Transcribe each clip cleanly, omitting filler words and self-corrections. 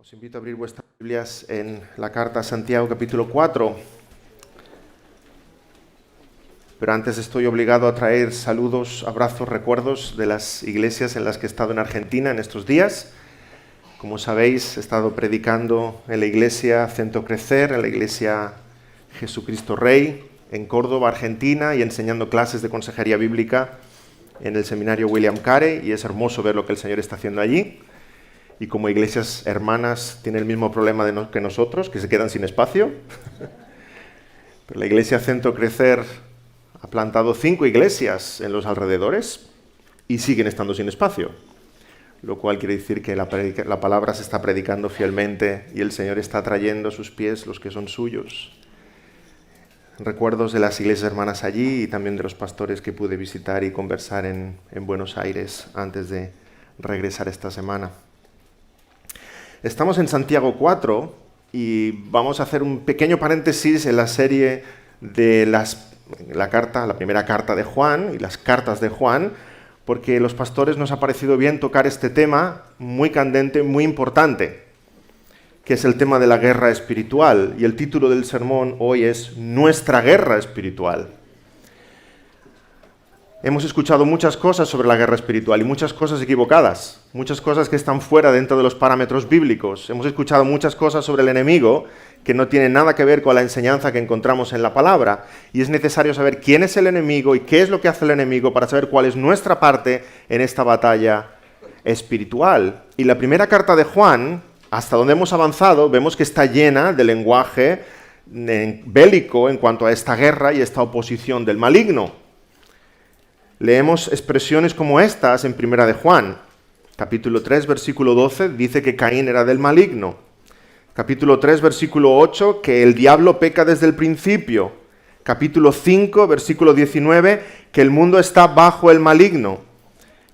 Os invito a abrir vuestras Biblias en la carta a Santiago capítulo 4. Pero antes estoy obligado a traer saludos, abrazos, recuerdos de las iglesias en las que he estado en Argentina en estos días. Como sabéis, he estado predicando en la iglesia Centro Crecer, en la iglesia Jesucristo Rey, en Córdoba, Argentina, y enseñando clases de consejería bíblica en el seminario William Carey, y es hermoso ver lo que el Señor está haciendo allí. Y como iglesias hermanas tienen el mismo problema que nosotros, que se quedan sin espacio. Pero la iglesia Centro Crecer ha plantado 5 iglesias en los alrededores y siguen estando sin espacio. Lo cual quiere decir que la palabra se está predicando fielmente y el Señor está trayendo a sus pies los que son suyos. Recuerdos de las iglesias hermanas allí y también de los pastores que pude visitar y conversar en Buenos Aires antes de regresar esta semana. Estamos en Santiago 4 y vamos a hacer un pequeño paréntesis en la serie de la primera carta de Juan y las cartas de Juan, porque a los pastores nos ha parecido bien tocar este tema muy candente, muy importante, que es el tema de la guerra espiritual. Y el título del sermón hoy es Nuestra guerra espiritual. Hemos escuchado muchas cosas sobre la guerra espiritual y muchas cosas equivocadas, muchas cosas que están fuera dentro de los parámetros bíblicos. Hemos escuchado muchas cosas sobre el enemigo que no tienen nada que ver con la enseñanza que encontramos en la palabra. Y es necesario saber quién es el enemigo y qué es lo que hace el enemigo para saber cuál es nuestra parte en esta batalla espiritual. Y la primera carta de Juan, hasta donde hemos avanzado, vemos que está llena de lenguaje bélico en cuanto a esta guerra y esta oposición del maligno. Leemos expresiones como estas en Primera de Juan. Capítulo 3, versículo 12, dice que Caín era del maligno. Capítulo 3, versículo 8, que el diablo peca desde el principio. Capítulo 5, versículo 19, que el mundo está bajo el maligno.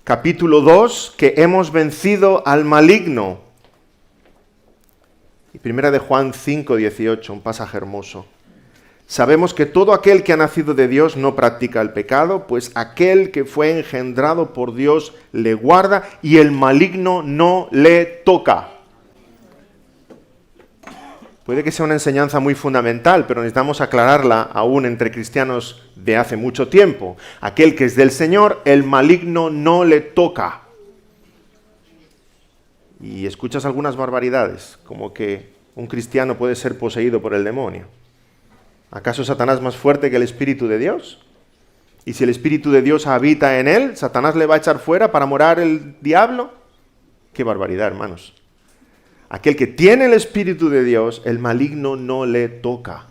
Capítulo 2, que hemos vencido al maligno. Y Primera de Juan 5, 18, un pasaje hermoso. Sabemos que todo aquel que ha nacido de Dios no practica el pecado, pues aquel que fue engendrado por Dios le guarda y el maligno no le toca. Puede que sea una enseñanza muy fundamental, pero necesitamos aclararla aún entre cristianos de hace mucho tiempo. Aquel que es del Señor, el maligno no le toca. Y escuchas algunas barbaridades, como que un cristiano puede ser poseído por el demonio. ¿Acaso es Satanás más fuerte que el Espíritu de Dios? Y si el Espíritu de Dios habita en él, ¿Satanás le va a echar fuera para morar el diablo? ¡Qué barbaridad, hermanos! Aquel que tiene el Espíritu de Dios, el maligno no le toca.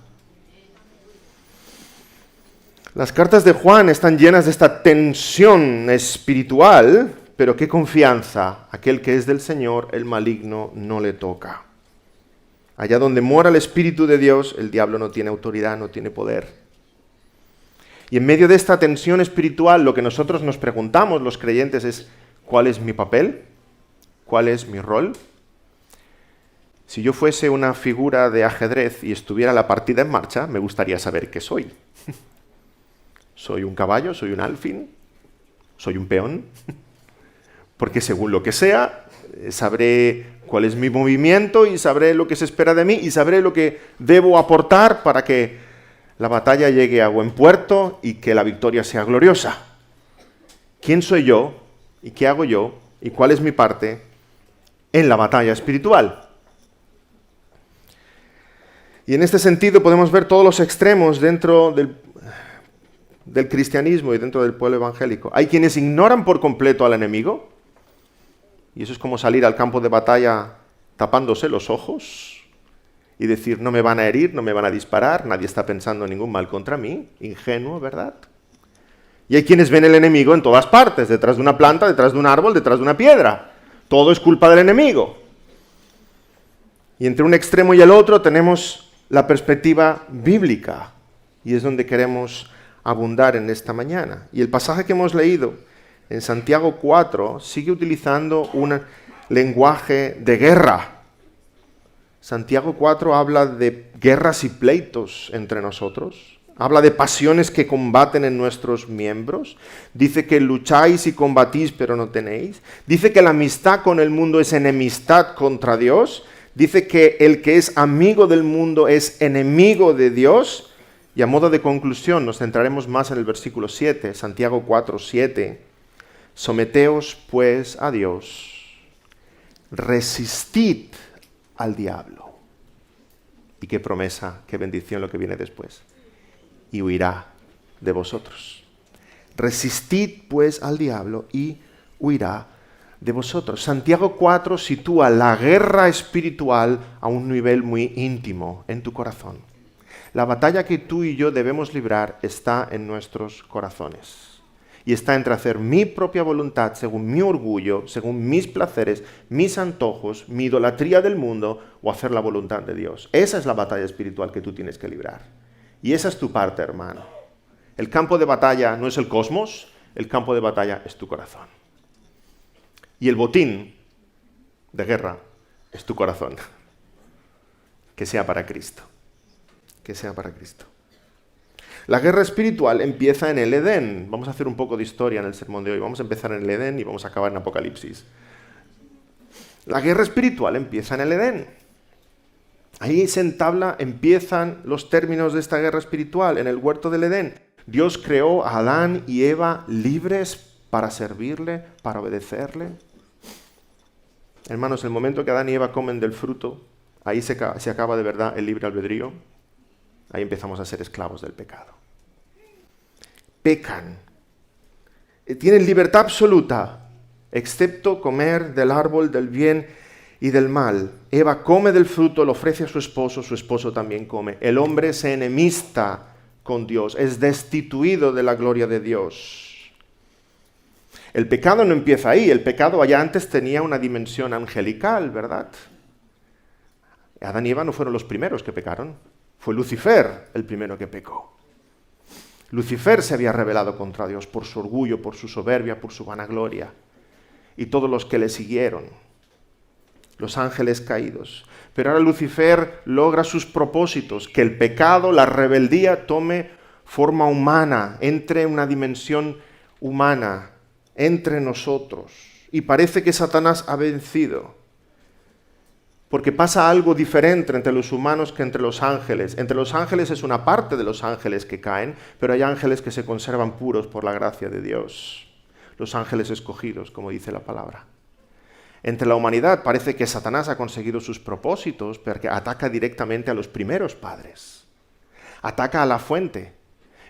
Las cartas de Juan están llenas de esta tensión espiritual, pero qué confianza. Aquel que es del Señor, el maligno no le toca. Allá donde mora el Espíritu de Dios, el diablo no tiene autoridad, no tiene poder. Y en medio de esta tensión espiritual, lo que nosotros nos preguntamos, los creyentes, es ¿cuál es mi papel? ¿Cuál es mi rol? Si yo fuese una figura de ajedrez y estuviera la partida en marcha, me gustaría saber qué soy. ¿Soy un caballo? ¿Soy un alfil? ¿Soy un peón? Porque según lo que sea, sabré cuál es mi movimiento y sabré lo que se espera de mí y sabré lo que debo aportar para que la batalla llegue a buen puerto y que la victoria sea gloriosa. ¿Quién soy yo y qué hago yo y cuál es mi parte en la batalla espiritual? Y en este sentido podemos ver todos los extremos dentro del cristianismo y dentro del pueblo evangélico. Hay quienes ignoran por completo al enemigo. Y eso es como salir al campo de batalla tapándose los ojos y decir, no me van a herir, no me van a disparar, nadie está pensando ningún mal contra mí. Ingenuo, ¿verdad? Y hay quienes ven el enemigo en todas partes, detrás de una planta, detrás de un árbol, detrás de una piedra. Todo es culpa del enemigo. Y entre un extremo y el otro tenemos la perspectiva bíblica. Y es donde queremos abundar en esta mañana. Y el pasaje que hemos leído en Santiago 4 sigue utilizando un lenguaje de guerra. Santiago 4 habla de guerras y pleitos entre nosotros. Habla de pasiones que combaten en nuestros miembros. Dice que lucháis y combatís pero no tenéis. Dice que la amistad con el mundo es enemistad contra Dios. Dice que el que es amigo del mundo es enemigo de Dios. Y a modo de conclusión nos centraremos más en el versículo 7, Santiago 4, 7. Someteos pues a Dios, resistid al diablo. Y qué promesa, qué bendición lo que viene después. Y huirá de vosotros. Resistid pues al diablo y huirá de vosotros. Santiago 4 sitúa la guerra espiritual a un nivel muy íntimo en tu corazón. La batalla que tú y yo debemos librar está en nuestros corazones. Y está entre hacer mi propia voluntad según mi orgullo, según mis placeres, mis antojos, mi idolatría del mundo, o hacer la voluntad de Dios. Esa es la batalla espiritual que tú tienes que librar. Y esa es tu parte, hermano. El campo de batalla no es el cosmos, el campo de batalla es tu corazón. Y el botín de guerra es tu corazón. Que sea para Cristo. Que sea para Cristo. La guerra espiritual empieza en el Edén. Vamos a hacer un poco de historia en el sermón de hoy. Vamos a empezar en el Edén y vamos a acabar en Apocalipsis. La guerra espiritual empieza en el Edén. Ahí se entabla, empiezan los términos de esta guerra espiritual, en el huerto del Edén. Dios creó a Adán y Eva libres para servirle, para obedecerle. Hermanos, el momento que Adán y Eva comen del fruto, ahí se acaba de verdad el libre albedrío. Ahí empezamos a ser esclavos del pecado. Pecan. Tienen libertad absoluta, excepto comer del árbol del bien y del mal. Eva come del fruto, lo ofrece a su esposo también come. El hombre se enemista con Dios, es destituido de la gloria de Dios. El pecado no empieza ahí, el pecado allá antes tenía una dimensión angelical, ¿verdad? Adán y Eva no fueron los primeros que pecaron, fue Lucifer el primero que pecó. Lucifer se había rebelado contra Dios por su orgullo, por su soberbia, por su vanagloria, y todos los que le siguieron, los ángeles caídos. Pero ahora Lucifer logra sus propósitos, que el pecado, la rebeldía tome forma humana, entre en una dimensión humana, entre nosotros. Y parece que Satanás ha vencido, porque pasa algo diferente entre los humanos que entre los ángeles. Entre los ángeles es una parte de los ángeles que caen, pero hay ángeles que se conservan puros por la gracia de Dios. Los ángeles escogidos, como dice la palabra. Entre la humanidad parece que Satanás ha conseguido sus propósitos, porque ataca directamente a los primeros padres. Ataca a la fuente.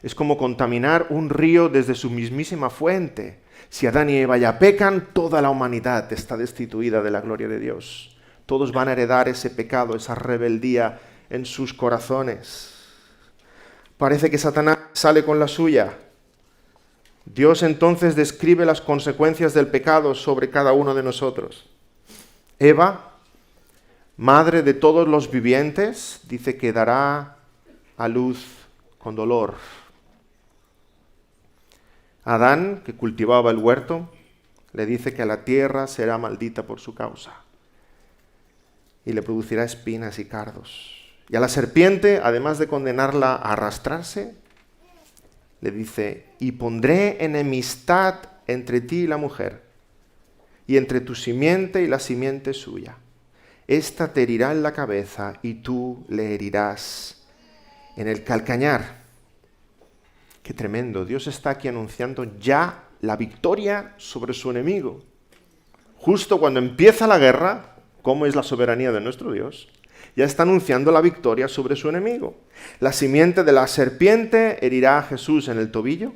Es como contaminar un río desde su mismísima fuente. Si Adán y Eva ya pecan, toda la humanidad está destituida de la gloria de Dios. Todos van a heredar ese pecado, esa rebeldía en sus corazones. Parece que Satanás sale con la suya. Dios entonces describe las consecuencias del pecado sobre cada uno de nosotros. Eva, madre de todos los vivientes, dice que dará a luz con dolor. Adán, que cultivaba el huerto, le dice que la tierra será maldita por su causa y le producirá espinas y cardos. Y a la serpiente, además de condenarla a arrastrarse, le dice, y pondré enemistad entre ti y la mujer, y entre tu simiente y la simiente suya. Esta te herirá en la cabeza, y tú le herirás en el calcañar. Qué tremendo. Dios está aquí anunciando ya la victoria sobre su enemigo. Justo cuando empieza la guerra, ¿cómo es la soberanía de nuestro Dios? Ya está anunciando la victoria sobre su enemigo. La simiente de la serpiente herirá a Jesús en el tobillo,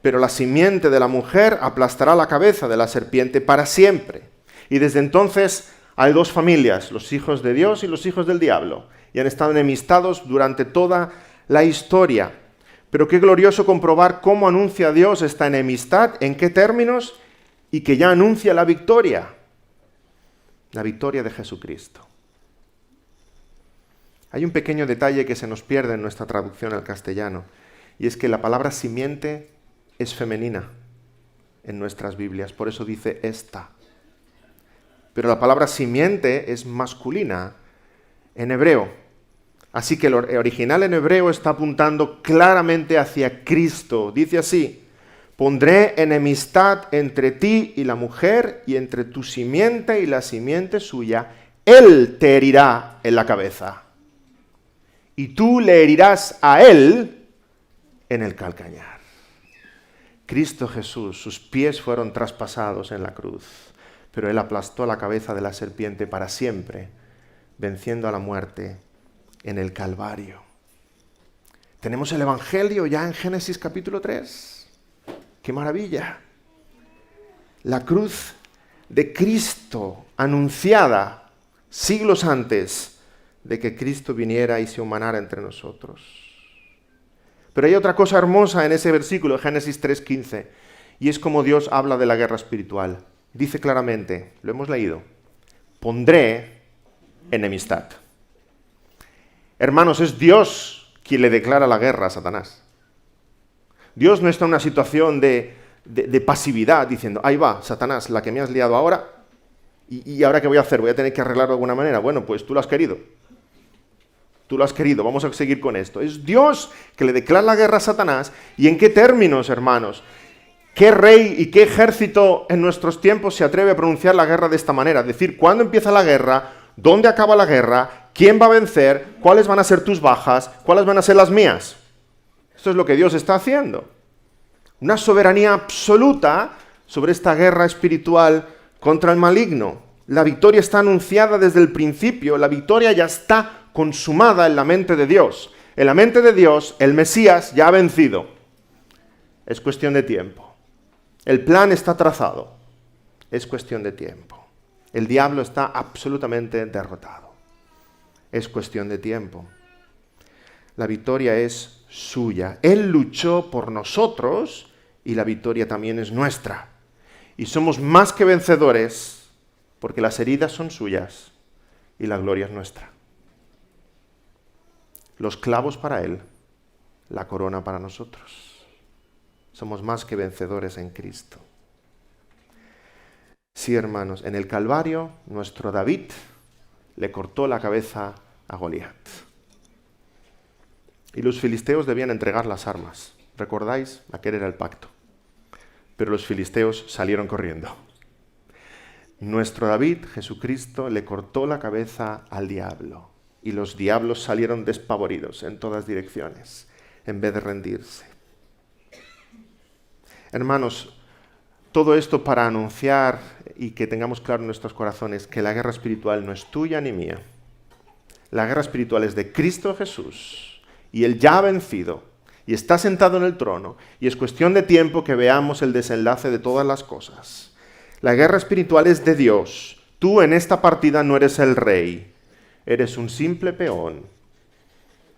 pero la simiente de la mujer aplastará la cabeza de la serpiente para siempre. Y desde entonces hay dos familias, los hijos de Dios y los hijos del diablo, y han estado enemistados durante toda la historia. Pero qué glorioso comprobar cómo anuncia Dios esta enemistad, en qué términos, y que ya anuncia la victoria de Jesucristo. Hay un pequeño detalle que se nos pierde en nuestra traducción al castellano, y es que la palabra simiente es femenina en nuestras Biblias, por eso dice esta. Pero la palabra simiente es masculina en hebreo. Así que el original en hebreo está apuntando claramente hacia Cristo. Dice así, pondré enemistad entre ti y la mujer, y entre tu simiente y la simiente suya. Él te herirá en la cabeza y tú le herirás a él en el calcañar. Cristo Jesús, sus pies fueron traspasados en la cruz, pero él aplastó la cabeza de la serpiente para siempre, venciendo a la muerte en el Calvario. Tenemos el Evangelio ya en Génesis capítulo 3. ¡Qué maravilla! La cruz de Cristo anunciada siglos antes de que Cristo viniera y se humanara entre nosotros. Pero hay otra cosa hermosa en ese versículo, Génesis 3:15, y es como Dios habla de la guerra espiritual. Dice claramente, lo hemos leído, pondré enemistad. Hermanos, es Dios quien le declara la guerra a Satanás. Dios no está en una situación de pasividad diciendo, ahí va, Satanás, la que me has liado ahora, y ahora ¿qué voy a hacer? ¿Voy a tener que arreglarlo de alguna manera? Bueno, pues tú lo has querido. Tú lo has querido, vamos a seguir con esto. Es Dios que le declara la guerra a Satanás. ¿Y en qué términos, hermanos? ¿Qué rey y qué ejército en nuestros tiempos se atreve a pronunciar la guerra de esta manera? Es decir, ¿cuándo empieza la guerra? ¿Dónde acaba la guerra? ¿Quién va a vencer? ¿Cuáles van a ser tus bajas? ¿Cuáles van a ser las mías? Esto es lo que Dios está haciendo. Una soberanía absoluta sobre esta guerra espiritual contra el maligno. La victoria está anunciada desde el principio, la victoria ya está consumada en la mente de Dios. En la mente de Dios, el Mesías ya ha vencido. Es cuestión de tiempo. El plan está trazado. Es cuestión de tiempo. El diablo está absolutamente derrotado. Es cuestión de tiempo. La victoria es suya. Él luchó por nosotros y la victoria también es nuestra. Y somos más que vencedores porque las heridas son suyas y la gloria es nuestra. Los clavos para Él, la corona para nosotros. Somos más que vencedores en Cristo. Sí, hermanos, en el Calvario, nuestro David le cortó la cabeza a Goliat. Y los filisteos debían entregar las armas. ¿Recordáis? Aquel era el pacto. Pero los filisteos salieron corriendo. Nuestro David, Jesucristo, le cortó la cabeza al diablo. Y los diablos salieron despavoridos en todas direcciones, en vez de rendirse. Hermanos, todo esto para anunciar y que tengamos claro en nuestros corazones que la guerra espiritual no es tuya ni mía. La guerra espiritual es de Cristo Jesús y Él ya ha vencido y está sentado en el trono y es cuestión de tiempo que veamos el desenlace de todas las cosas. La guerra espiritual es de Dios. Tú en esta partida no eres el rey. Eres un simple peón.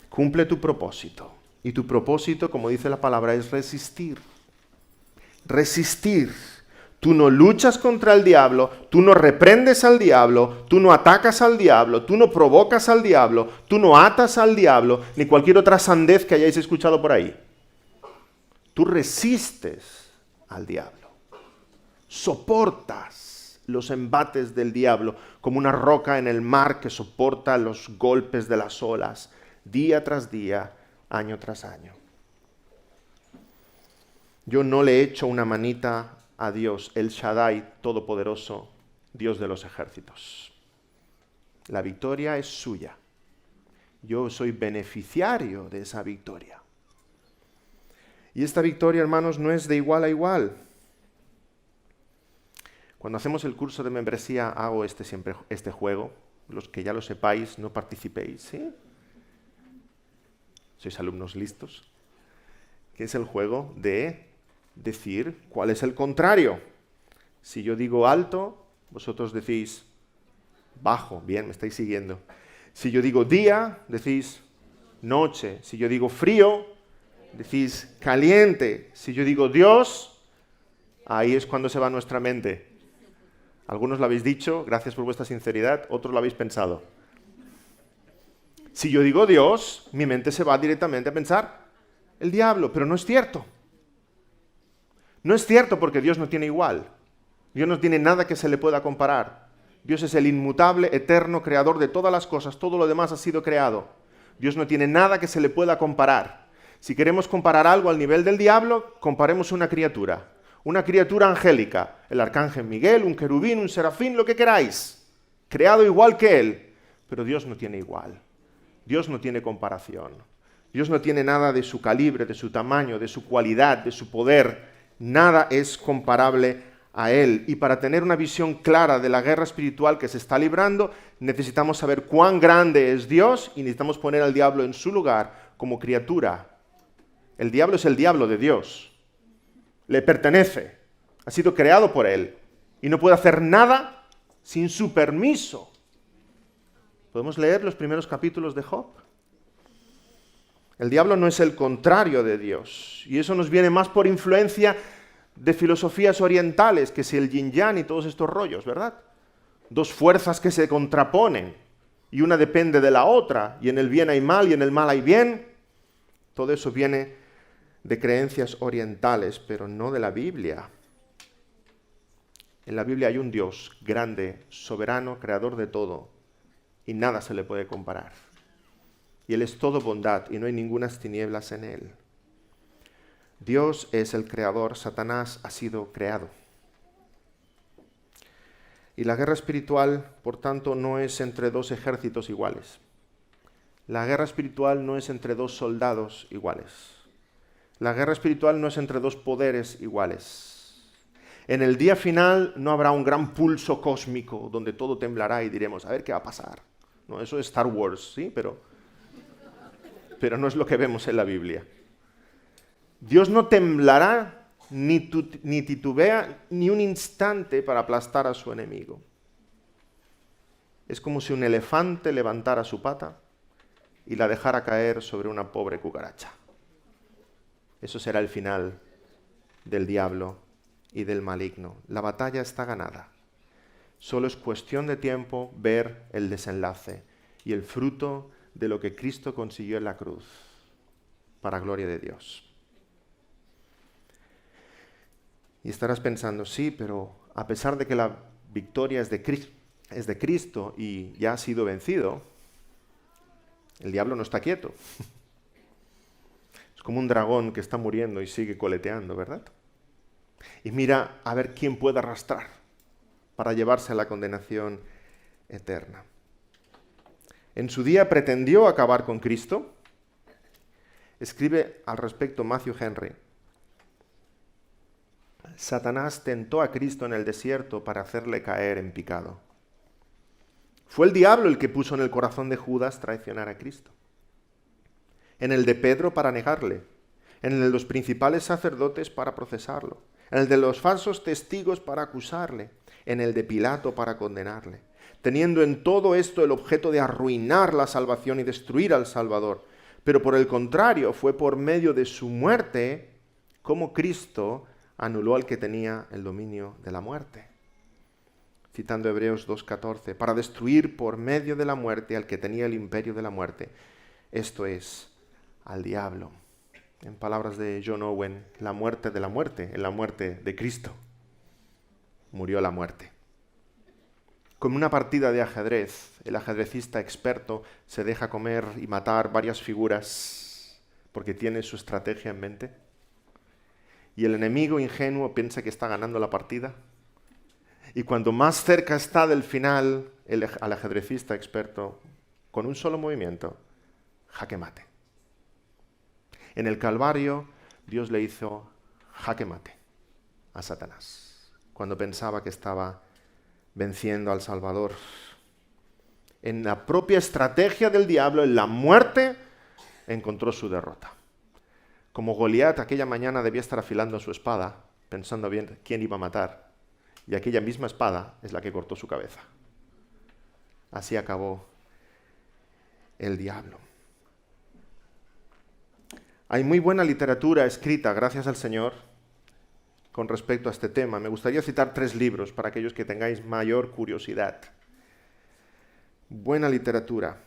Cumple tu propósito. Y tu propósito, como dice la palabra, es resistir. Resistir. Tú no luchas contra el diablo, tú no reprendes al diablo, tú no atacas al diablo, tú no provocas al diablo, tú no atas al diablo, ni cualquier otra sandez que hayáis escuchado por ahí. Tú resistes al diablo. Soportas los embates del diablo, como una roca en el mar que soporta los golpes de las olas, día tras día, año tras año. Yo no le echo una manita a Dios, el Shaddai Todopoderoso, Dios de los ejércitos. La victoria es suya. Yo soy beneficiario de esa victoria. Y esta victoria, hermanos, no es de igual a igual. Cuando hacemos el curso de membresía hago siempre este juego. Los que ya lo sepáis, no participéis, ¿sí? Sois alumnos listos. Que es el juego de decir cuál es el contrario. Si yo digo alto, vosotros decís bajo. Bien, me estáis siguiendo. Si yo digo día, decís noche. Si yo digo frío, decís caliente. Si yo digo Dios, ahí es cuando se va nuestra mente. Algunos lo habéis dicho, gracias por vuestra sinceridad, otros lo habéis pensado. Si yo digo Dios, mi mente se va directamente a pensar el diablo, pero no es cierto. No es cierto porque Dios no tiene igual. Dios no tiene nada que se le pueda comparar. Dios es el inmutable, eterno, creador de todas las cosas, todo lo demás ha sido creado. Dios no tiene nada que se le pueda comparar. Si queremos comparar algo al nivel del diablo, comparemos una criatura angélica, el arcángel Miguel, un querubín, un serafín, lo que queráis. creado igual que Él, pero Dios no tiene igual. Dios no tiene comparación. Dios no tiene nada de su calibre, de su tamaño, de su cualidad, de su poder. Nada es comparable a Él. Y para tener una visión clara de la guerra espiritual que se está librando, necesitamos saber cuán grande es Dios y necesitamos poner al diablo en su lugar como criatura. El diablo es el diablo de Dios. Le pertenece. Ha sido creado por Él. Y no puede hacer nada sin su permiso. ¿Podemos leer los primeros capítulos de Job? El diablo no es el contrario de Dios. Y eso nos viene más por influencia de filosofías orientales, que es el yin-yang y todos estos rollos, ¿verdad? Dos fuerzas que se contraponen. Y una depende de la otra. Y en el bien hay mal y en el mal hay bien. Todo eso viene de creencias orientales, pero no de la Biblia. En la Biblia hay un Dios grande, soberano, creador de todo. Y nada se le puede comparar. Y Él es todo bondad y no hay ningunas tinieblas en Él. Dios es el creador, Satanás ha sido creado. Y la guerra espiritual, por tanto, no es entre dos ejércitos iguales. La guerra espiritual no es entre dos soldados iguales. La guerra espiritual no es entre dos poderes iguales. En el día final no habrá un gran pulso cósmico donde todo temblará y diremos, a ver qué va a pasar. No, eso es Star Wars, ¿sí? Pero no es lo que vemos en la Biblia. Dios no temblará ni titubea ni un instante para aplastar a su enemigo. Es como si un elefante levantara su pata y la dejara caer sobre una pobre cucaracha. Eso será el final del diablo y del maligno. La batalla está ganada. Solo es cuestión de tiempo ver el desenlace y el fruto de lo que Cristo consiguió en la cruz, para gloria de Dios. Y estarás pensando, sí, pero a pesar de que la victoria es de Cristo y ya ha sido vencido, el diablo no está quieto. Es como un dragón que está muriendo y sigue coleteando, ¿verdad? Y mira a ver quién puede arrastrar para llevarse a la condenación eterna. En su día pretendió acabar con Cristo. Escribe al respecto Matthew Henry. Satanás tentó a Cristo en el desierto para hacerle caer en picado. Fue el diablo el que puso en el corazón de Judas traicionar a Cristo. En el de Pedro para negarle. En el de los principales sacerdotes para procesarlo. En el de los falsos testigos para acusarle. En el de Pilato para condenarle. Teniendo en todo esto el objeto de arruinar la salvación y destruir al Salvador. Pero por el contrario, fue por medio de su muerte como Cristo anuló al que tenía el dominio de la muerte. Citando Hebreos 2:14, para destruir por medio de la muerte al que tenía el imperio de la muerte, esto es, al diablo. En palabras de John Owen, la muerte de la muerte, en la muerte de Cristo, murió la muerte. Como una partida de ajedrez, el ajedrecista experto se deja comer y matar varias figuras porque tiene su estrategia en mente. Y el enemigo ingenuo piensa que está ganando la partida. Y cuando más cerca está del final, al ajedrecista experto, con un solo movimiento, jaque mate. En el Calvario, Dios le hizo jaque mate a Satanás, cuando pensaba que estaba venciendo al Salvador. En la propia estrategia del diablo, en la muerte, encontró su derrota. Como Goliat aquella mañana debía estar afilando su espada, pensando bien quién iba a matar, y aquella misma espada es la que cortó su cabeza. Así acabó el diablo. Hay muy buena literatura escrita, gracias al Señor, con respecto a este tema. Me gustaría citar 3 libros para aquellos que tengáis mayor curiosidad. Buena literatura.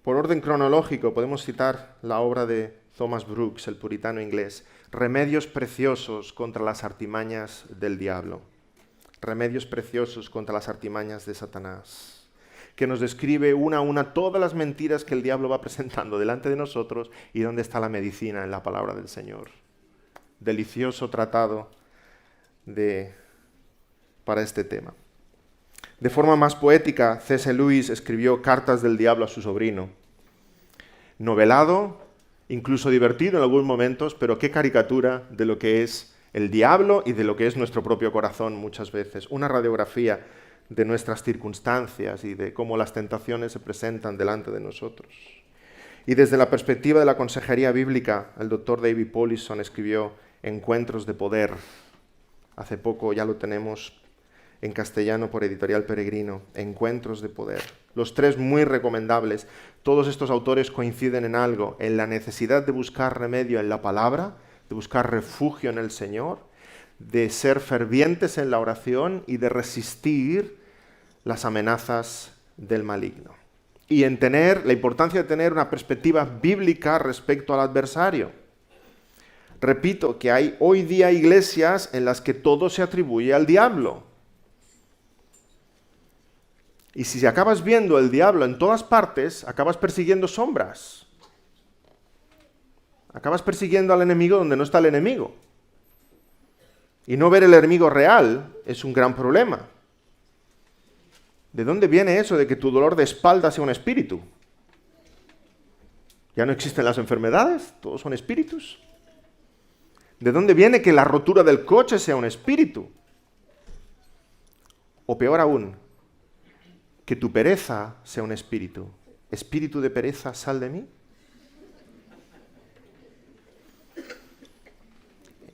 Por orden cronológico podemos citar la obra de Thomas Brooks, el puritano inglés, Remedios preciosos contra las artimañas del diablo. Remedios preciosos contra las artimañas de Satanás, que nos describe una a una todas las mentiras que el diablo va presentando delante de nosotros y dónde está la medicina en la palabra del Señor. Delicioso tratado para este tema. De forma más poética, C.S. Lewis escribió Cartas del Diablo a su sobrino. Novelado, incluso divertido en algunos momentos, pero qué caricatura de lo que es el diablo y de lo que es nuestro propio corazón muchas veces. Una radiografía de nuestras circunstancias y de cómo las tentaciones se presentan delante de nosotros. Y desde la perspectiva de la consejería bíblica, el doctor David Paulison escribió Encuentros de Poder. Hace poco ya lo tenemos en castellano por Editorial Peregrino, Encuentros de Poder. Los tres muy recomendables. Todos estos autores coinciden en algo, en la necesidad de buscar remedio en la palabra, de buscar refugio en el Señor, de ser fervientes en la oración y de resistir las amenazas del maligno. Y en tener la importancia de tener una perspectiva bíblica respecto al adversario. Repito que hay hoy día iglesias en las que todo se atribuye al diablo. Y si acabas viendo el diablo en todas partes, acabas persiguiendo sombras. Acabas persiguiendo al enemigo donde no está el enemigo. Y no ver el enemigo real es un gran problema. ¿De dónde viene eso de que tu dolor de espalda sea un espíritu? ¿Ya no existen las enfermedades? ¿Todos son espíritus? ¿De dónde viene que la rotura del coche sea un espíritu? O peor aún, que tu pereza sea un espíritu. ¿Espíritu de pereza, sal de mí?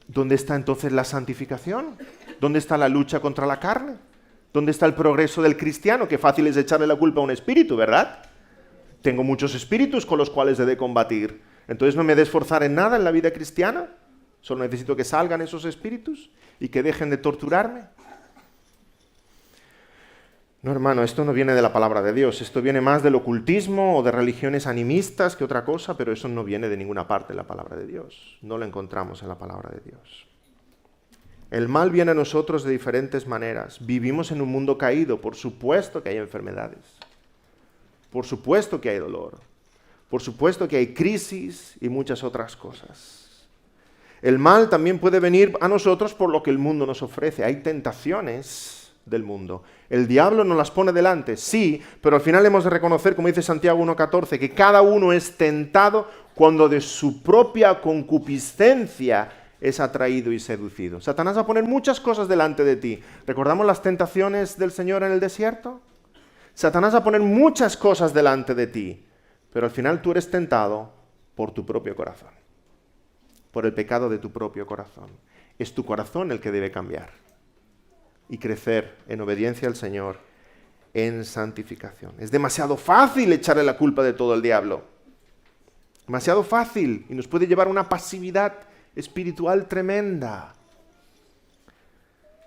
¿Dónde está entonces la santificación? ¿Dónde está la lucha contra la carne? ¿Dónde está el progreso del cristiano? Qué fácil es echarle la culpa a un espíritu, ¿verdad? Tengo muchos espíritus con los cuales he de combatir. Entonces no me he de esforzar en nada en la vida cristiana. Solo necesito que salgan esos espíritus y que dejen de torturarme. No, hermano, esto no viene de la palabra de Dios. Esto viene más del ocultismo o de religiones animistas que otra cosa, pero eso no viene de ninguna parte de la palabra de Dios. No lo encontramos en la palabra de Dios. El mal viene a nosotros de diferentes maneras. Vivimos en un mundo caído. Por supuesto que hay enfermedades. Por supuesto que hay dolor. Por supuesto que hay crisis y muchas otras cosas. El mal también puede venir a nosotros por lo que el mundo nos ofrece. Hay tentaciones del mundo. El diablo nos las pone delante, sí, pero al final hemos de reconocer, como dice Santiago 1:14, que cada uno es tentado cuando de su propia concupiscencia es atraído y seducido. Satanás va a poner muchas cosas delante de ti. ¿Recordamos las tentaciones del Señor en el desierto? Satanás va a poner muchas cosas delante de ti, pero al final tú eres tentado por tu propio corazón, por el pecado de tu propio corazón. Es tu corazón el que debe cambiar y crecer en obediencia al Señor, en santificación. Es demasiado fácil echarle la culpa de todo al diablo. Demasiado fácil y nos puede llevar a una pasividad espiritual tremenda.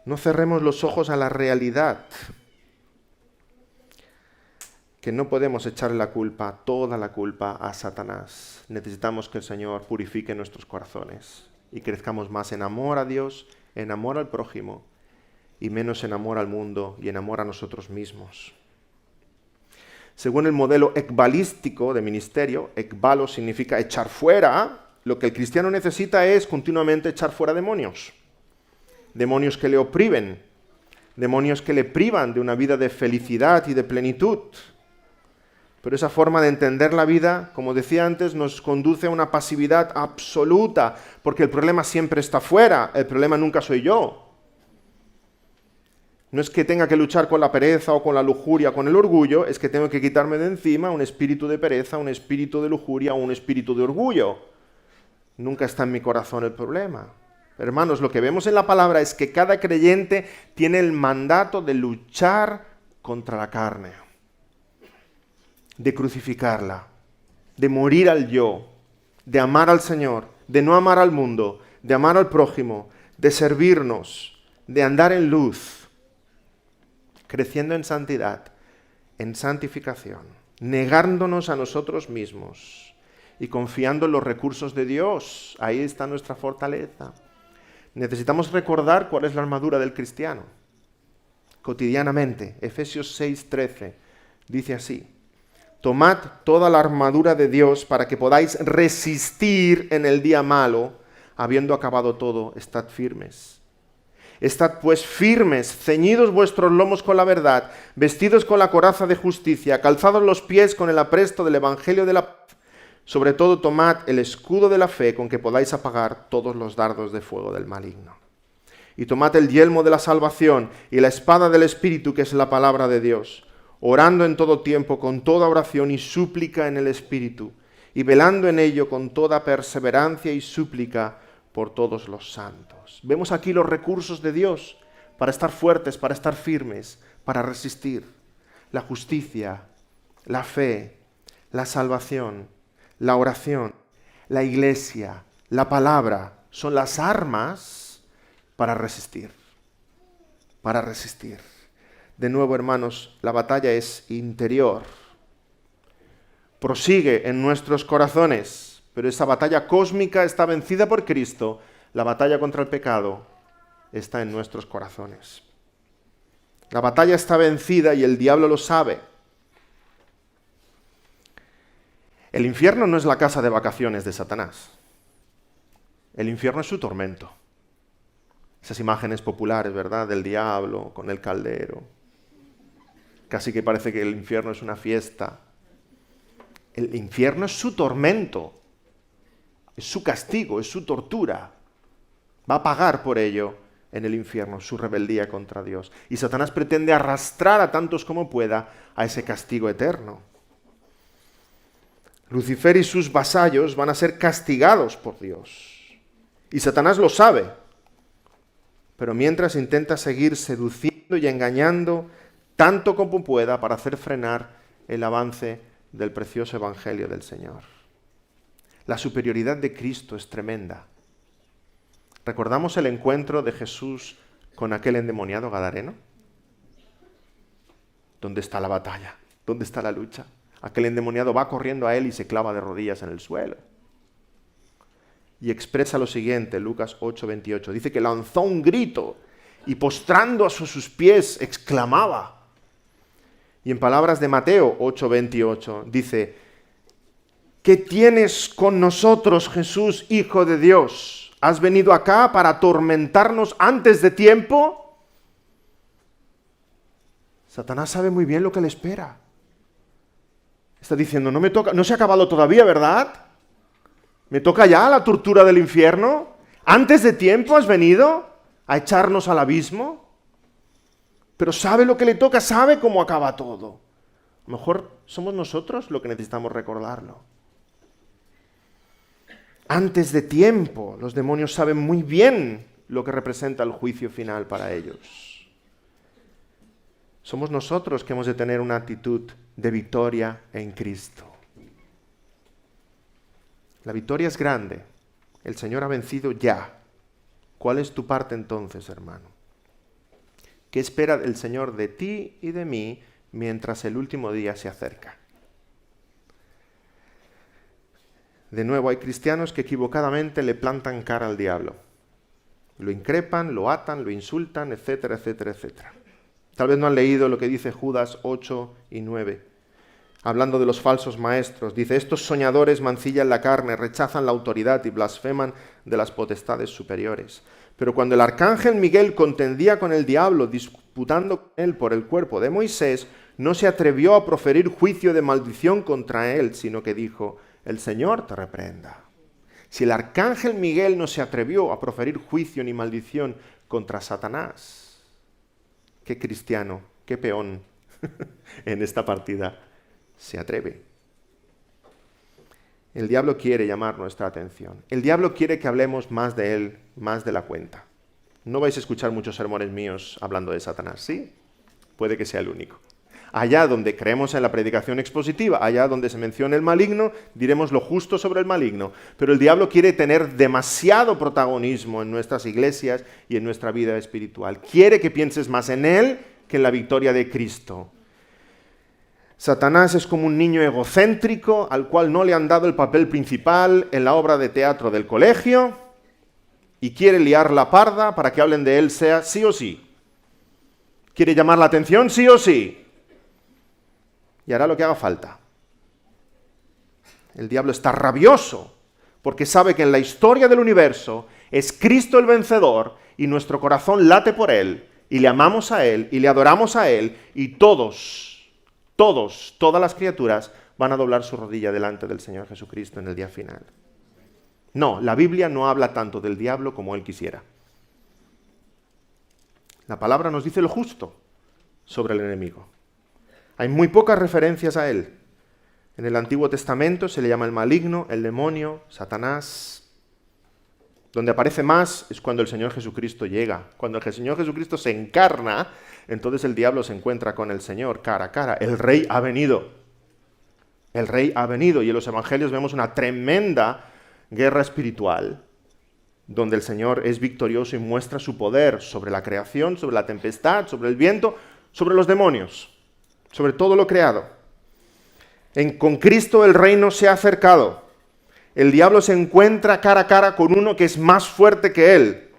No cerremos los ojos a la realidad, que no podemos echarle la culpa, toda la culpa a Satanás. Necesitamos que el Señor purifique nuestros corazones y crezcamos más en amor a Dios, en amor al prójimo y menos en amor al mundo y en amor a nosotros mismos. Según el modelo ekbalístico de ministerio, ekbalo significa echar fuera. Lo que el cristiano necesita es continuamente echar fuera demonios. Demonios que le oprimen, demonios que le privan de una vida de felicidad y de plenitud. Pero esa forma de entender la vida, como decía antes, nos conduce a una pasividad absoluta, porque el problema siempre está fuera, el problema nunca soy yo. No es que tenga que luchar con la pereza o con la lujuria, con el orgullo, es que tengo que quitarme de encima un espíritu de pereza, un espíritu de lujuria o un espíritu de orgullo. Nunca está en mi corazón el problema. Hermanos, lo que vemos en la palabra es que cada creyente tiene el mandato de luchar contra la carne, de crucificarla, de morir al yo, de amar al Señor, de no amar al mundo, de amar al prójimo, de servirnos, de andar en luz, creciendo en santidad, en santificación, negándonos a nosotros mismos y confiando en los recursos de Dios. Ahí está nuestra fortaleza. Necesitamos recordar cuál es la armadura del cristiano. Cotidianamente, Efesios 6:13 dice así: tomad toda la armadura de Dios para que podáis resistir en el día malo, habiendo acabado todo, estad firmes. Estad pues firmes, ceñidos vuestros lomos con la verdad, vestidos con la coraza de justicia, calzados los pies con el apresto del evangelio de la paz. Sobre todo tomad el escudo de la fe con que podáis apagar todos los dardos de fuego del maligno. Y tomad el yelmo de la salvación y la espada del Espíritu, que es la palabra de Dios, orando en todo tiempo con toda oración y súplica en el Espíritu, y velando en ello con toda perseverancia y súplica por todos los santos. Vemos aquí los recursos de Dios para estar fuertes, para estar firmes, para resistir. La justicia, la fe, la salvación, la oración, la iglesia, la palabra, son las armas para resistir. Para resistir. De nuevo, hermanos, la batalla es interior. Prosigue en nuestros corazones, pero esa batalla cósmica está vencida por Cristo. La batalla contra el pecado está en nuestros corazones. La batalla está vencida y el diablo lo sabe. El infierno no es la casa de vacaciones de Satanás. El infierno es su tormento. Esas imágenes populares, ¿verdad?, del diablo con el caldero. Casi que parece que el infierno es una fiesta. El infierno es su tormento, es su castigo, es su tortura. Va a pagar por ello en el infierno su rebeldía contra Dios. Y Satanás pretende arrastrar a tantos como pueda a ese castigo eterno. Lucifer y sus vasallos van a ser castigados por Dios. Y Satanás lo sabe. Pero mientras intenta seguir seduciendo y engañando tanto como pueda para hacer frenar el avance del precioso evangelio del Señor. La superioridad de Cristo es tremenda. ¿Recordamos el encuentro de Jesús con aquel endemoniado gadareno? ¿Dónde está la batalla? ¿Dónde está la lucha? Aquel endemoniado va corriendo a él y se clava de rodillas en el suelo. Y expresa lo siguiente, Lucas 8:28. Dice que lanzó un grito y postrando a sus pies exclamaba. Y en palabras de Mateo 8:28 dice: ¿qué tienes con nosotros, Jesús, Hijo de Dios? ¿Has venido acá para atormentarnos antes de tiempo? Satanás sabe muy bien lo que le espera. Está diciendo, no me toca, no se ha acabado todavía, ¿verdad? ¿Me toca ya la tortura del infierno? ¿Antes de tiempo has venido a echarnos al abismo? Pero sabe lo que le toca, sabe cómo acaba todo. A lo mejor somos nosotros los que necesitamos recordarlo. Antes de tiempo, los demonios saben muy bien lo que representa el juicio final para ellos. Somos nosotros que hemos de tener una actitud de victoria en Cristo. La victoria es grande. El Señor ha vencido ya. ¿Cuál es tu parte entonces, hermano? ¿Qué espera el Señor de ti y de mí mientras el último día se acerca? De nuevo, hay cristianos que equivocadamente le plantan cara al diablo. Lo increpan, lo atan, lo insultan, etcétera, etcétera, etcétera. Tal vez no han leído lo que dice Judas 8 y 9. Hablando de los falsos maestros, dice, estos soñadores mancillan la carne, rechazan la autoridad y blasfeman de las potestades superiores. Pero cuando el arcángel Miguel contendía con el diablo, disputando con él por el cuerpo de Moisés, no se atrevió a proferir juicio de maldición contra él, sino que dijo, el Señor te reprenda. Si el arcángel Miguel no se atrevió a proferir juicio ni maldición contra Satanás, qué cristiano, qué peón en esta partida se atreve. El diablo quiere llamar nuestra atención. El diablo quiere que hablemos más de él, más de la cuenta. No vais a escuchar muchos sermones míos hablando de Satanás, ¿sí? Puede que sea el único. Allá donde creemos en la predicación expositiva, allá donde se menciona el maligno, diremos lo justo sobre el maligno. Pero el diablo quiere tener demasiado protagonismo en nuestras iglesias y en nuestra vida espiritual. Quiere que pienses más en él que en la victoria de Cristo. Satanás es como un niño egocéntrico al cual no le han dado el papel principal en la obra de teatro del colegio y quiere liar la parda para que hablen de él sea sí o sí. Quiere llamar la atención sí o sí. Y hará lo que haga falta. El diablo está rabioso porque sabe que en la historia del universo es Cristo el vencedor y nuestro corazón late por Él, y le amamos a Él, y le adoramos a Él, y todas las criaturas van a doblar su rodilla delante del Señor Jesucristo en el día final. No, la Biblia no habla tanto del diablo como Él quisiera. La palabra nos dice lo justo sobre el enemigo. Hay muy pocas referencias a él. En el Antiguo Testamento se le llama el maligno, el demonio, Satanás. Donde aparece más es cuando el Señor Jesucristo llega. Cuando el Señor Jesucristo se encarna, entonces el diablo se encuentra con el Señor cara a cara. El Rey ha venido. El Rey ha venido. Y en los Evangelios vemos una tremenda guerra espiritual, donde el Señor es victorioso y muestra su poder sobre la creación, sobre la tempestad, sobre el viento, sobre los demonios, sobre todo lo creado. Con Cristo el reino se ha acercado. El diablo se encuentra cara a cara con uno que es más fuerte que él.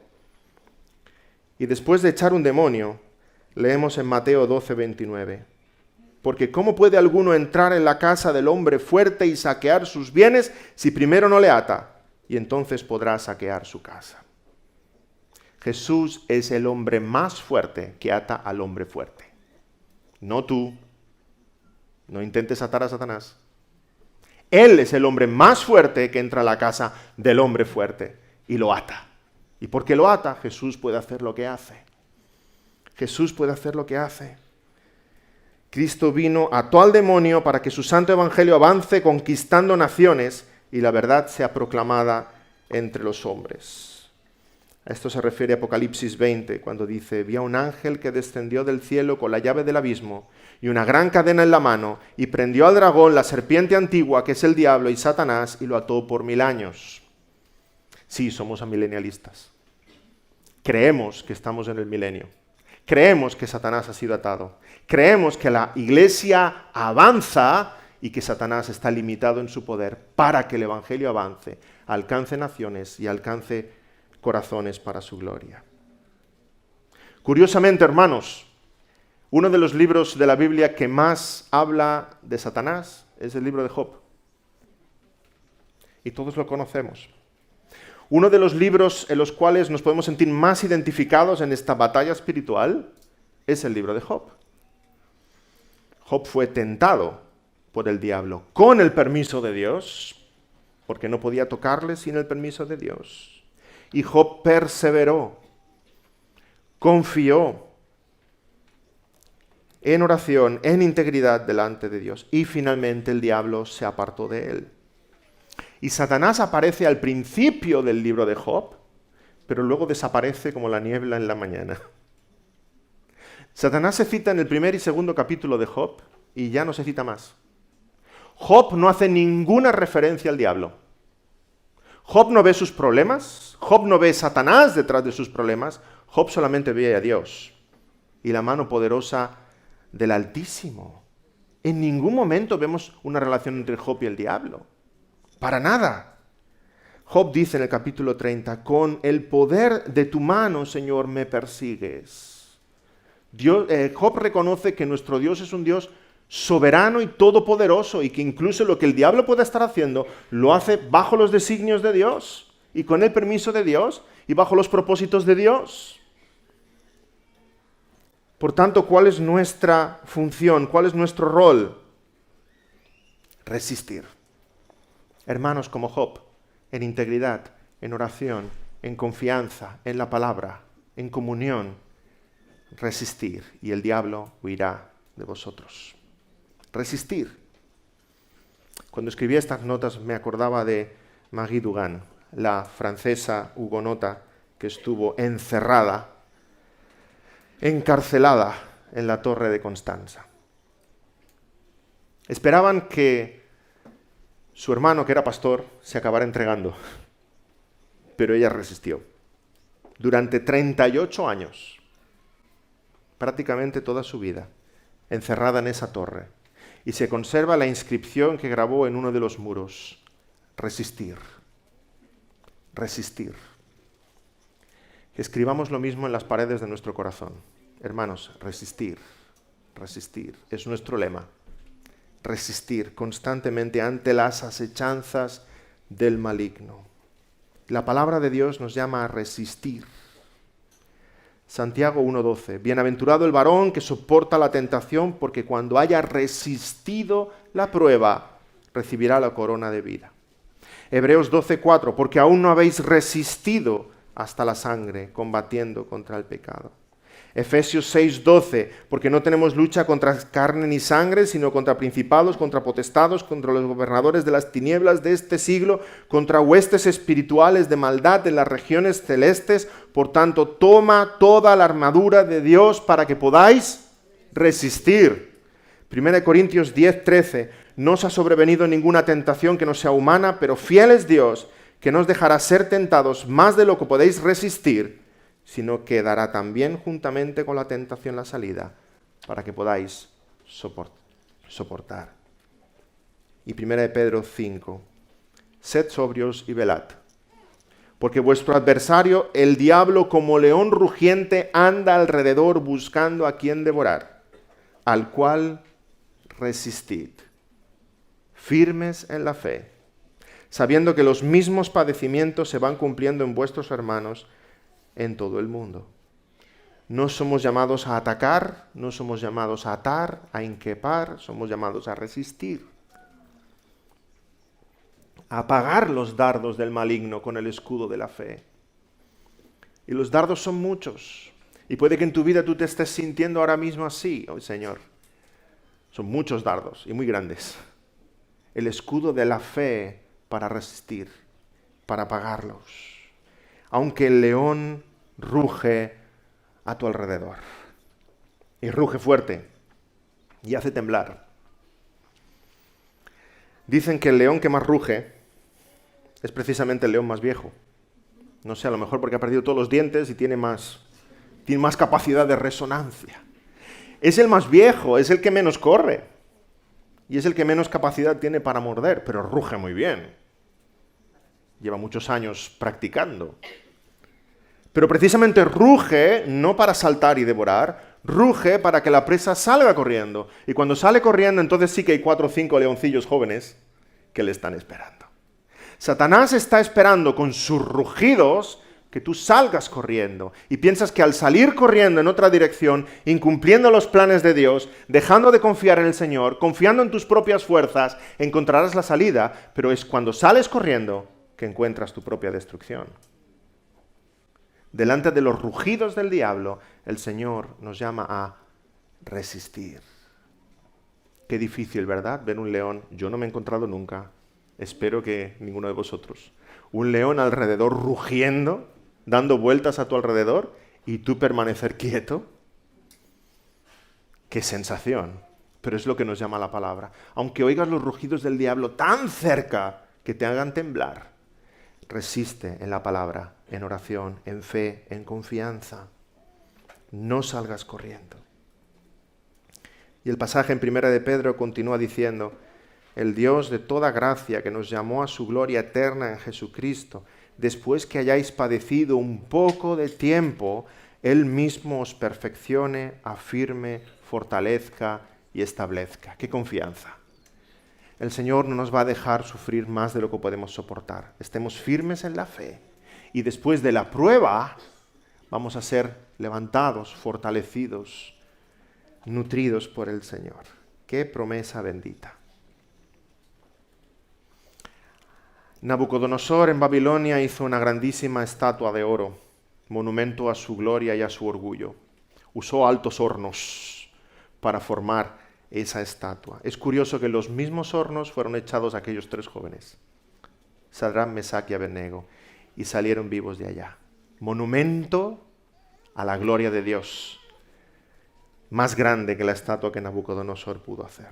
Y después de echar un demonio, leemos en Mateo 12:29. Porque ¿cómo puede alguno entrar en la casa del hombre fuerte y saquear sus bienes si primero no le ata? Y entonces podrá saquear su casa. Jesús es el hombre más fuerte que ata al hombre fuerte. No tú. No intentes atar a Satanás. Él es el hombre más fuerte que entra a la casa del hombre fuerte y lo ata. Y porque lo ata, Jesús puede hacer lo que hace. Jesús puede hacer lo que hace. Cristo vino, ató al demonio para que su santo evangelio avance conquistando naciones y la verdad sea proclamada entre los hombres. A esto se refiere Apocalipsis 20, cuando dice: vi a un ángel que descendió del cielo con la llave del abismo y una gran cadena en la mano, y prendió al dragón, la serpiente antigua, que es el diablo y Satanás, y lo ató por 1000 años. Sí, somos amilenialistas. Creemos que estamos en el milenio. Creemos que Satanás ha sido atado. Creemos que la iglesia avanza y que Satanás está limitado en su poder para que el evangelio avance, alcance naciones y alcance corazones para su gloria. Curiosamente, hermanos, uno de los libros de la Biblia que más habla de Satanás es el libro de Job. Y todos lo conocemos. Uno de los libros en los cuales nos podemos sentir más identificados en esta batalla espiritual es el libro de Job. Job fue tentado por el diablo con el permiso de Dios, porque no podía tocarle sin el permiso de Dios. Y Job perseveró, confió en oración, en integridad delante de Dios. Y finalmente el diablo se apartó de él. Y Satanás aparece al principio del libro de Job, pero luego desaparece como la niebla en la mañana. Satanás se cita en el primer y segundo capítulo de Job y ya no se cita más. Job no hace ninguna referencia al diablo. Job no ve sus problemas, Job no ve Satanás detrás de sus problemas, Job solamente ve a Dios y la mano poderosa del Altísimo. En ningún momento vemos una relación entre Job y el diablo. Para nada. Job dice en el capítulo 30, con el poder de tu mano, Señor, me persigues. Job reconoce que nuestro Dios es un Dios soberano y todopoderoso y que incluso lo que el diablo pueda estar haciendo lo hace bajo los designios de Dios y con el permiso de Dios y bajo los propósitos de Dios. Por tanto, ¿cuál es nuestra función? ¿Cuál es nuestro rol? Resistir. Hermanos como Job, en integridad, en oración, en confianza, en la palabra, en comunión, resistir y el diablo huirá de vosotros. Resistir. Cuando escribí estas notas me acordaba de Marie Dugan, la francesa hugonota que estuvo encerrada, encarcelada en la torre de Constanza. Esperaban que su hermano, que era pastor, se acabara entregando, pero ella resistió. Durante 38 años, prácticamente toda su vida, encerrada en esa torre. Y se conserva la inscripción que grabó en uno de los muros: resistir, resistir. Que escribamos lo mismo en las paredes de nuestro corazón. Hermanos, resistir, resistir, es nuestro lema. Resistir constantemente ante las asechanzas del maligno. La palabra de Dios nos llama a resistir. Santiago 1:12. Bienaventurado el varón que soporta la tentación, porque cuando haya resistido la prueba, recibirá la corona de vida. Hebreos 12:4. Porque aún no habéis resistido hasta la sangre, combatiendo contra el pecado. Efesios 6:12, porque no tenemos lucha contra carne ni sangre, sino contra principados, contra potestados, contra los gobernadores de las tinieblas de este siglo, contra huestes espirituales de maldad en las regiones celestes. Por tanto, toma toda la armadura de Dios para que podáis resistir. 1 Corintios 10:13, no os ha sobrevenido ninguna tentación que no sea humana, pero fiel es Dios, que no os dejará ser tentados más de lo que podéis resistir, sino que dará también juntamente con la tentación la salida, para que podáis soportar. Y 1 Pedro 5, sed sobrios y velad, porque vuestro adversario, el diablo, como león rugiente, anda alrededor buscando a quien devorar, al cual resistid, firmes en la fe, sabiendo que los mismos padecimientos se van cumpliendo en vuestros hermanos en todo el mundo. No somos llamados a atacar, no somos llamados a atar, a inquepar, somos llamados a resistir, a apagar los dardos del maligno con el escudo de la fe. Y los dardos son muchos, y puede que en tu vida tú te estés sintiendo ahora mismo así, oh Señor. Son muchos dardos y muy grandes. El escudo de la fe para resistir, para apagarlos. Aunque el león ruge a tu alrededor. Y ruge fuerte. Y hace temblar. Dicen que el león que más ruge es precisamente el león más viejo. No sé, a lo mejor porque ha perdido todos los dientes y tiene más capacidad de resonancia. Es el más viejo, es el que menos corre. Y es el que menos capacidad tiene para morder, pero ruge muy bien. Lleva muchos años practicando. Pero precisamente ruge no para saltar y devorar, ruge para que la presa salga corriendo. Y cuando sale corriendo, entonces sí que hay 4 o 5 leoncillos jóvenes que le están esperando. Satanás está esperando con sus rugidos que tú salgas corriendo. Y piensas que al salir corriendo en otra dirección, incumpliendo los planes de Dios, dejando de confiar en el Señor, confiando en tus propias fuerzas, encontrarás la salida. Pero es cuando sales corriendo que encuentras tu propia destrucción. Delante de los rugidos del diablo, el Señor nos llama a resistir. Qué difícil, ¿verdad? Ver un león. Yo no me he encontrado nunca. Espero que ninguno de vosotros. Un león alrededor rugiendo, dando vueltas a tu alrededor, y tú permanecer quieto. Qué sensación. Pero es lo que nos llama la palabra. Aunque oigas los rugidos del diablo tan cerca que te hagan temblar, resiste en la palabra, en oración, en fe, en confianza. No salgas corriendo. Y el pasaje en 1 de Pedro continúa diciendo, el Dios de toda gracia que nos llamó a su gloria eterna en Jesucristo, después que hayáis padecido un poco de tiempo, Él mismo os perfeccione, afirme, fortalezca y establezca. ¡Qué confianza! El Señor no nos va a dejar sufrir más de lo que podemos soportar. Estemos firmes en la fe. Y después de la prueba, vamos a ser levantados, fortalecidos, nutridos por el Señor. ¡Qué promesa bendita! Nabucodonosor en Babilonia hizo una grandísima estatua de oro, monumento a su gloria y a su orgullo. Usó altos hornos para formar esa estatua. Es curioso que los mismos hornos fueron echados a aquellos 3 jóvenes, Sadrach, Mesach y Abednego, y salieron vivos de allá. Monumento a la gloria de Dios, más grande que la estatua que Nabucodonosor pudo hacer.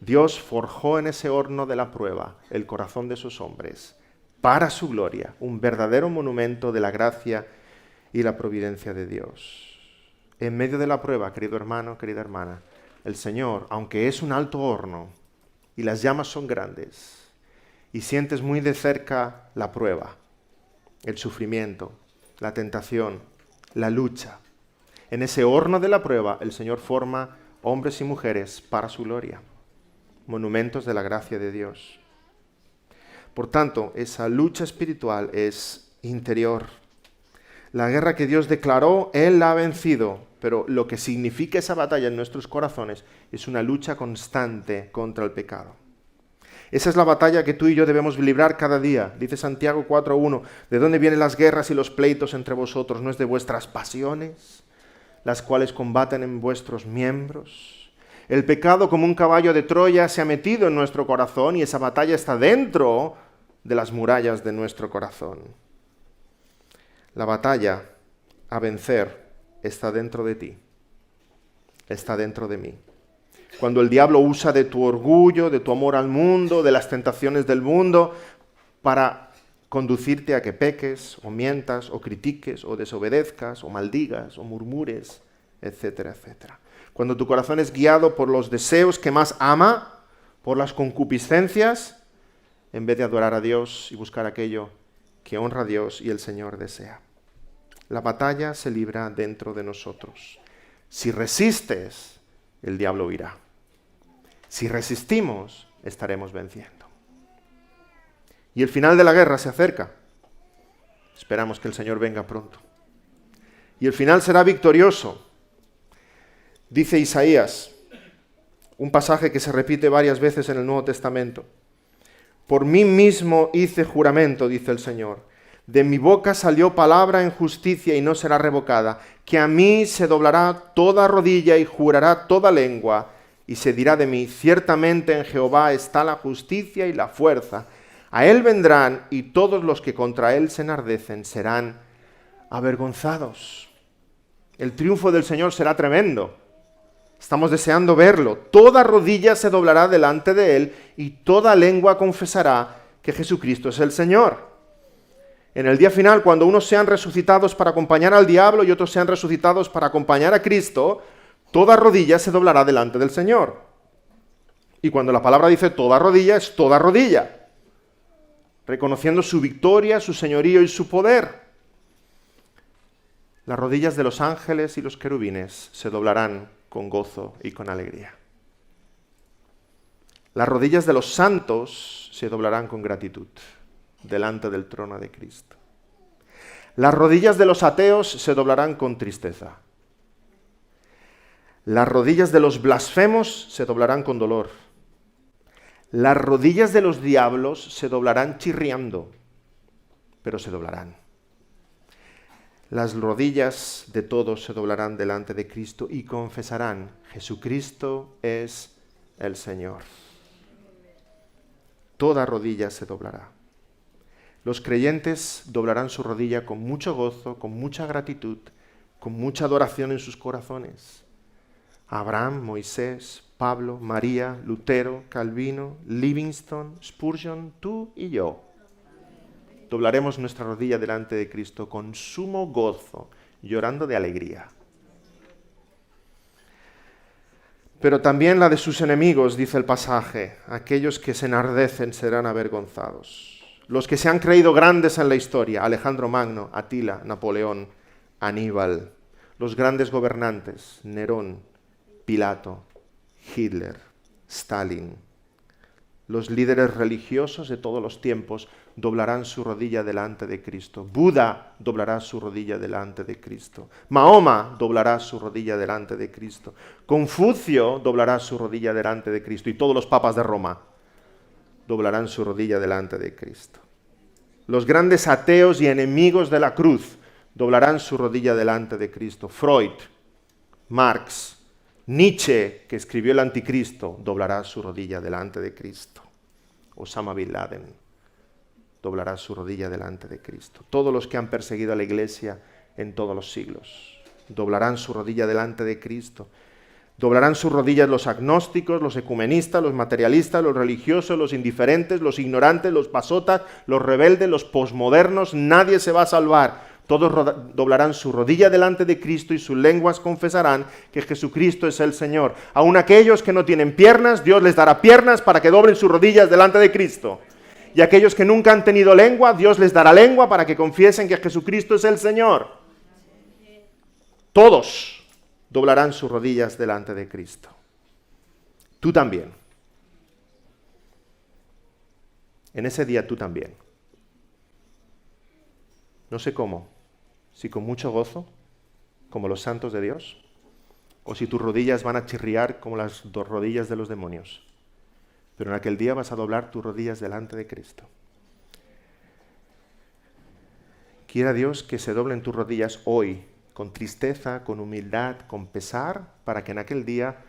Dios forjó en ese horno de la prueba el corazón de sus hombres para su gloria, un verdadero monumento de la gracia y la providencia de Dios. En medio de la prueba, querido hermano, querida hermana, el Señor, aunque es un alto horno y las llamas son grandes y sientes muy de cerca la prueba, el sufrimiento, la tentación, la lucha, en ese horno de la prueba el Señor forma hombres y mujeres para su gloria, monumentos de la gracia de Dios. Por tanto, esa lucha espiritual es interior. La guerra que Dios declaró, Él la ha vencido, pero lo que significa esa batalla en nuestros corazones es una lucha constante contra el pecado. Esa es la batalla que tú y yo debemos librar cada día. Dice Santiago 4:1, ¿de dónde vienen las guerras y los pleitos entre vosotros? ¿No es de vuestras pasiones, las cuales combaten en vuestros miembros? El pecado, como un caballo de Troya, se ha metido en nuestro corazón y esa batalla está dentro de las murallas de nuestro corazón. La batalla a vencer está dentro de ti, está dentro de mí. Cuando el diablo usa de tu orgullo, de tu amor al mundo, de las tentaciones del mundo, para conducirte a que peques, o mientas, o critiques, o desobedezcas, o maldigas, o murmures, etcétera, etcétera. Cuando tu corazón es guiado por los deseos que más ama, por las concupiscencias, en vez de adorar a Dios y buscar aquello que honra a Dios y el Señor desea. La batalla se libra dentro de nosotros. Si resistes, el diablo huirá. Si resistimos, estaremos venciendo. Y el final de la guerra se acerca. Esperamos que el Señor venga pronto. Y el final será victorioso. Dice Isaías, un pasaje que se repite varias veces en el Nuevo Testamento. Por mí mismo hice juramento, dice el Señor. De mi boca salió palabra en justicia y no será revocada, que a mí se doblará toda rodilla y jurará toda lengua, y se dirá de mí, ciertamente en Jehová está la justicia y la fuerza. A él vendrán, y todos los que contra él se enardecen serán avergonzados. El triunfo del Señor será tremendo. Estamos deseando verlo. Toda rodilla se doblará delante de él, y toda lengua confesará que Jesucristo es el Señor. En el día final, cuando unos sean resucitados para acompañar al diablo y otros sean resucitados para acompañar a Cristo, toda rodilla se doblará delante del Señor. Y cuando la palabra dice toda rodilla, es toda rodilla, reconociendo su victoria, su señorío y su poder. Las rodillas de los ángeles y los querubines se doblarán con gozo y con alegría. Las rodillas de los santos se doblarán con gratitud delante del trono de Cristo. Las rodillas de los ateos se doblarán con tristeza. Las rodillas de los blasfemos se doblarán con dolor. Las rodillas de los diablos se doblarán chirriando, pero se doblarán. Las rodillas de todos se doblarán delante de Cristo y confesarán, Jesucristo es el Señor. Toda rodilla se doblará. Los creyentes doblarán su rodilla con mucho gozo, con mucha gratitud, con mucha adoración en sus corazones. Abraham, Moisés, Pablo, María, Lutero, Calvino, Livingstone, Spurgeon, tú y yo. Doblaremos nuestra rodilla delante de Cristo con sumo gozo, llorando de alegría. Pero también la de sus enemigos, dice el pasaje, aquellos que se enardecen serán avergonzados. Los que se han creído grandes en la historia, Alejandro Magno, Atila, Napoleón, Aníbal, los grandes gobernantes, Nerón, Pilato, Hitler, Stalin, los líderes religiosos de todos los tiempos doblarán su rodilla delante de Cristo. Buda doblará su rodilla delante de Cristo. Mahoma doblará su rodilla delante de Cristo. Confucio doblará su rodilla delante de Cristo. Y todos los papas de Roma doblarán su rodilla delante de Cristo. Los grandes ateos y enemigos de la cruz doblarán su rodilla delante de Cristo. Freud, Marx, Nietzsche, que escribió el Anticristo, doblará su rodilla delante de Cristo. Osama Bin Laden doblará su rodilla delante de Cristo. Todos los que han perseguido a la Iglesia en todos los siglos doblarán su rodilla delante de Cristo. Doblarán sus rodillas los agnósticos, los ecumenistas, los materialistas, los religiosos, los indiferentes, los ignorantes, los pasotas, los rebeldes, los posmodernos. Nadie se va a salvar. Todos doblarán su rodilla delante de Cristo y sus lenguas confesarán que Jesucristo es el Señor. Aun aquellos que no tienen piernas, Dios les dará piernas para que doblen sus rodillas delante de Cristo. Y aquellos que nunca han tenido lengua, Dios les dará lengua para que confiesen que Jesucristo es el Señor. Todos doblarán sus rodillas delante de Cristo. Tú también. En ese día tú también. No sé cómo. Si con mucho gozo, como los santos de Dios, o si tus rodillas van a chirriar como las rodillas de los demonios. Pero en aquel día vas a doblar tus rodillas delante de Cristo. Quiera Dios que se doblen tus rodillas hoy, con tristeza, con humildad, con pesar, para que en aquel día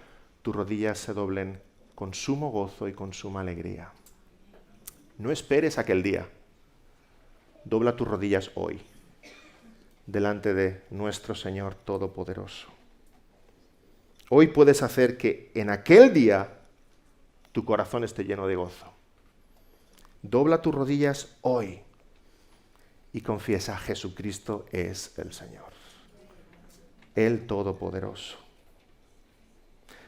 tus rodillas se doblen con sumo gozo y con suma alegría. No esperes aquel día. Dobla tus rodillas hoy, delante de nuestro Señor Todopoderoso. Hoy puedes hacer que en aquel día tu corazón esté lleno de gozo. Dobla tus rodillas hoy y confiesa: Jesucristo es el Señor, el Todopoderoso.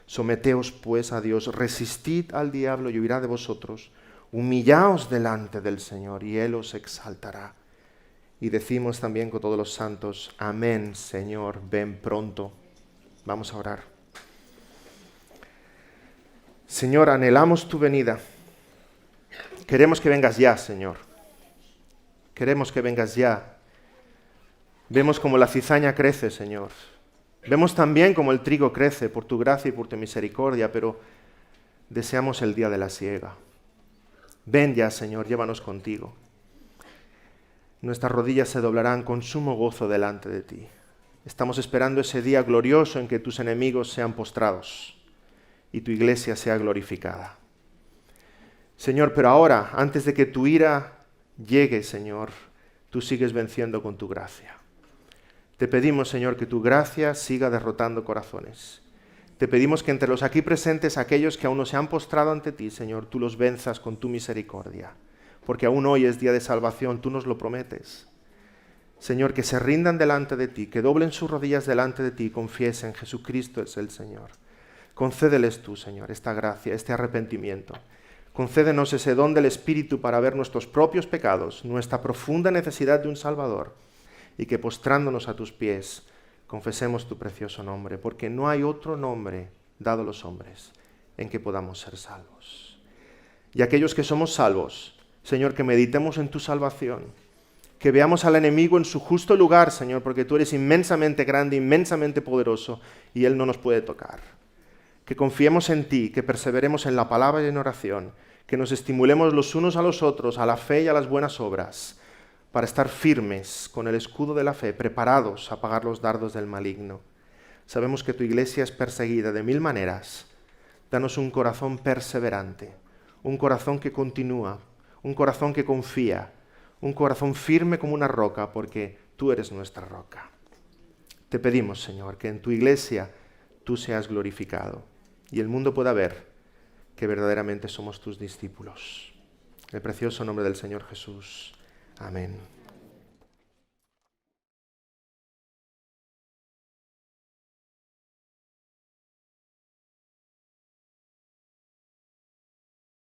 Someteos pues a Dios, resistid al diablo y huirá de vosotros. Humillaos delante del Señor y Él os exaltará. Y decimos también con todos los santos: amén, Señor, ven pronto. Vamos a orar. Señor, anhelamos tu venida. Queremos que vengas ya, Señor. Queremos que vengas ya. Vemos como la cizaña crece, Señor. Vemos también como el trigo crece por tu gracia y por tu misericordia, pero deseamos el día de la siega. Ven ya, Señor, llévanos contigo. Nuestras rodillas se doblarán con sumo gozo delante de ti. Estamos esperando ese día glorioso en que tus enemigos sean postrados y tu iglesia sea glorificada. Señor, pero ahora, antes de que tu ira llegue, Señor, tú sigues venciendo con tu gracia. Te pedimos, Señor, que tu gracia siga derrotando corazones. Te pedimos que entre los aquí presentes, aquellos que aún no se han postrado ante ti, Señor, tú los venzas con tu misericordia. Porque aún hoy es día de salvación, tú nos lo prometes. Señor, que se rindan delante de ti, que doblen sus rodillas delante de ti y confiesen: Jesucristo es el Señor. Concédeles tú, Señor, esta gracia, este arrepentimiento. Concédenos ese don del Espíritu para ver nuestros propios pecados, nuestra profunda necesidad de un Salvador, y que postrándonos a tus pies confesemos tu precioso nombre, porque no hay otro nombre dado a los hombres en que podamos ser salvos. Y aquellos que somos salvos, Señor, que meditemos en tu salvación, que veamos al enemigo en su justo lugar, Señor, porque tú eres inmensamente grande, inmensamente poderoso, y él no nos puede tocar. Que confiemos en ti, que perseveremos en la palabra y en oración, que nos estimulemos los unos a los otros a la fe y a las buenas obras, para estar firmes con el escudo de la fe, preparados a apagar los dardos del maligno. Sabemos que tu iglesia es perseguida de mil maneras. Danos un corazón perseverante, un corazón que continúa, un corazón que confía, un corazón firme como una roca, porque tú eres nuestra roca. Te pedimos, Señor, que en tu iglesia tú seas glorificado y el mundo pueda ver que verdaderamente somos tus discípulos. En el precioso nombre del Señor Jesús. Amén.